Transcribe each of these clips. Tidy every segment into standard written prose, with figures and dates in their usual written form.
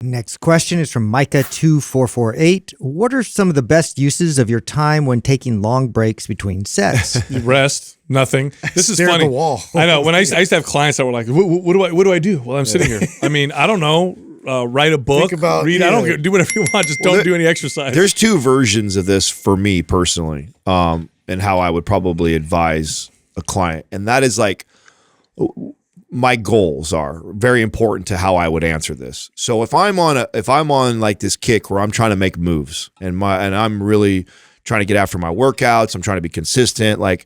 Next question is from Micah2448. What are some of the best uses of your time when taking long breaks between sets? Rest, nothing. This is funny. At the wall. I know. When I used to have clients that were like, what do I do while I'm sitting here? I mean, I don't know. Write a book, read. I don't do whatever you want. Just don't do any exercise. There's two versions of this for me personally, and how I would probably advise a client. And that is like, my goals are very important to how I would answer this. So if I'm on like this kick where I'm trying to make moves and I'm really trying to get after my workouts, I'm trying to be consistent, like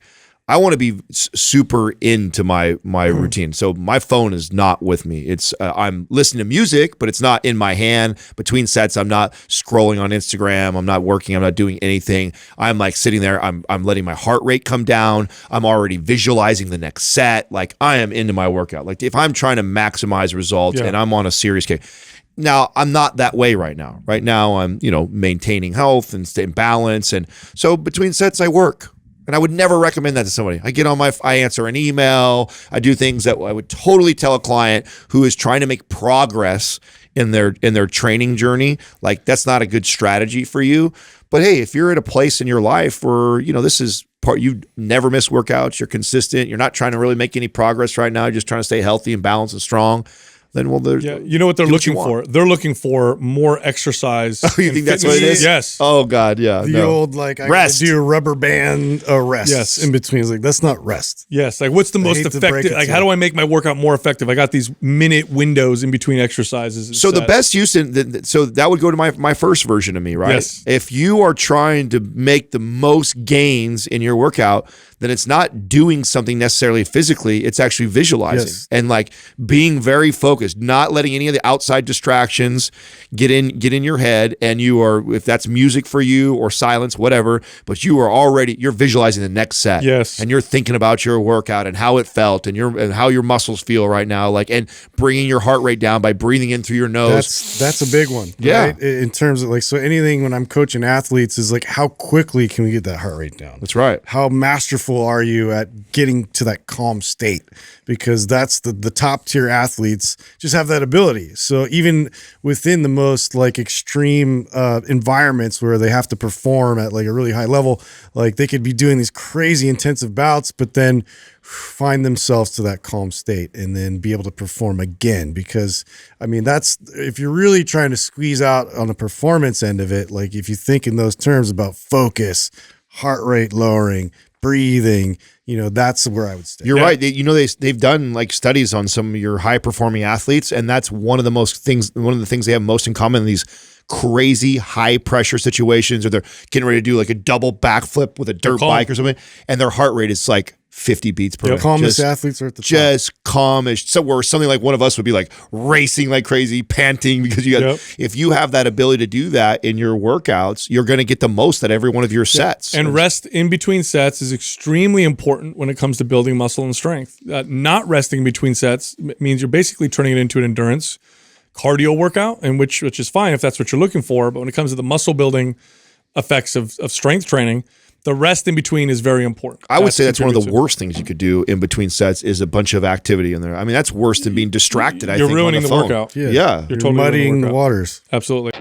I want to be super into my routine. So my phone is not with me. It's I'm listening to music, but it's not in my hand. Between sets, I'm not scrolling on Instagram. I'm not working. I'm not doing anything. I'm like sitting there. I'm letting my heart rate come down. I'm already visualizing the next set. Like I am into my workout. Like if I'm trying to maximize results and I'm on a serious kick. Now, I'm not that way right now. Right now, I'm, maintaining health and staying balanced. And so between sets, I work. And I would never recommend that to somebody. I answer an email. I do things that I would totally tell a client who is trying to make progress in their training journey. Like that's not a good strategy for you. But hey, if you're at a place in your life where, this is part, you never miss workouts, you're consistent, you're not trying to really make any progress right now, you're just trying to stay healthy and balanced and strong. Then you know what they're looking for? They're looking for more exercise. Oh, you think that's what it is? Yes. Oh God, yeah. The old like I rest. do a rubber band rest. Yes. In between. It's like that's not rest. Yes. Like what's the most effective? Like how do I make my workout more effective? I got these minute windows in between exercises. So the best use so that would go to my first version of me, right? Yes. If you are trying to make the most gains in your workout, then it's not doing something necessarily physically, it's actually visualizing and like being very focused, not letting any of the outside distractions get in your head. And you are, if that's music for you or silence, whatever, but you're visualizing the next set. Yes. And you're thinking about your workout and how it felt and how your muscles feel right now, like, and bringing your heart rate down by breathing in through your nose. That's a big one. Yeah. Right? In terms of like, so anything when I'm coaching athletes is like, how quickly can we get that heart rate down? That's right. How masterful are you at getting to that calm state? Because that's the top tier athletes just have that ability. So even within the most like extreme environments where they have to perform at like a really high level, like they could be doing these crazy intensive bouts, but then find themselves to that calm state and then be able to perform again. Because I mean, that's, if you're really trying to squeeze out on the performance end of it, like if you think in those terms about focus, heart rate lowering, breathing, that's where I would stay. You're right. They've done like studies on some of your high performing athletes, and that's one of the things they have most in common in these crazy high pressure situations, or they're getting ready to do like a double backflip with a dirt bike or something, and their heart rate is like 50 beats per minute. Calmest athletes are at the top. Just calmish. So where something like one of us would be like racing like crazy, panting, because if you have that ability to do that in your workouts, you're going to get the most out of every one of your sets. And rest in between sets is extremely important when it comes to building muscle and strength. Not resting between sets means you're basically turning it into an endurance cardio workout, and which is fine if that's what you're looking for. But when it comes to the muscle building effects of strength training, the rest in between is very important. I would say that's one of the worst things you could do in between sets is a bunch of activity in there. I mean, that's worse than being distracted. You're ruining the workout. Yeah. You're totally muddying ruining the waters. Absolutely.